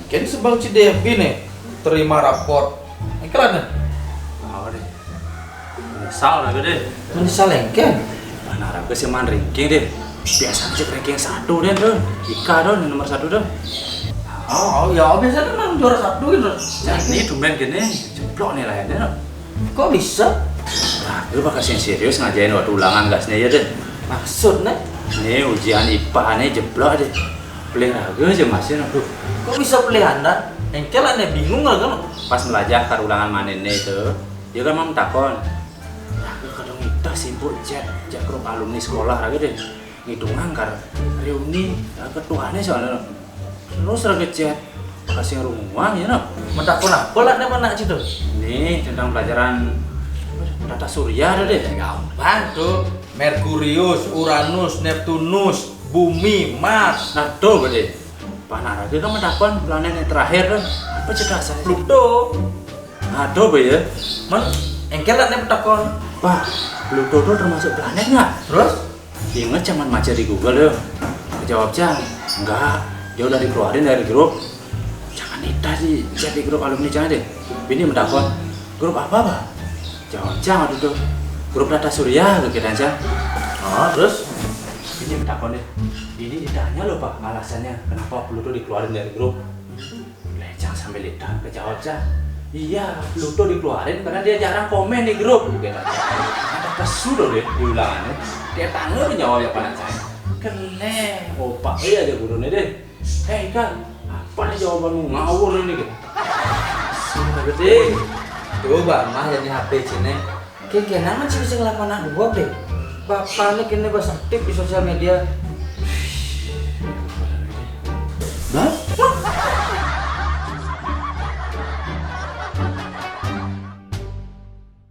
Kan sebang CDFB nih terima raport. Iklan nih. Apa deh? Menyesal lah deh. Menyesal engken. Mana raga sih man ranking deh. Biasa aja ranking 1 deh tuh. Ika dong nomor 1 dong. Oh ya biasanya kan juara 1 gitu. Jadi tumben gini jeblok nih lainnya. Kok bisa? Nah, lu bakal serius ngajain waktu ulangan gasnya ya deh. Maksudnya? Nih ujian IPA nih jeblok deh. Pelih raga aja masih aduh. Kok bisa pelihara? Engkel aneh bingung lah kan? Pas melajah kar ulangan manene itu, dia kan mau takon. Raga kadang kita sibuk chat grup alumni sekolah raga deh. Ngitungan kar reuni ketuanya soalnya. Terus raga chat kasih ruang ya no. Mentakon apa lah mana situ? Nih tentang pelajaran tata surya ada deh. Gampang tuh. Merkurius, Uranus, Neptunus, Bumi, Mars. Nah tuh gede. Panah raga kan mentakon planet yang terakhir kan. Apa cerdasan? Pluto. Aduh be ya. Man, engkel aneh mentakon. Wah, Pluto tuh termasuk planet nggak? Terus? Ingat cuman baca di Google ya. Jawab Cang, enggak. Dia udah dikeluarin dari grup. Jangan nita sih, chat di grup alumni Cang deh. Ini mentakon. Grup apa Pak? Jawab Cang aduh tuh. Grup Tata Surya tuh kira Cang. Oh, terus? Ini mentakon deh. Ini ditanya loh Pak alasannya kenapa Pluto dikeluarin dari grup. Lecang sambil lidah kejawab Cang. Iya, Pluto dikeluarin karena dia jarang komen di grup. Kira ada kesu loh deh di ulangannya. Dia tanya udah jawab ya Pak saya. Kene, opak iya aja gurunya deh. Hei kan, apa nih jawabanmu ngawur ini gitu. Sudah gede. Coba mah jadi HP sini. Kayak kenapa sih bisa ngelakuin anak gua deh? Bapaknya kini bahasa aktif di sosial media.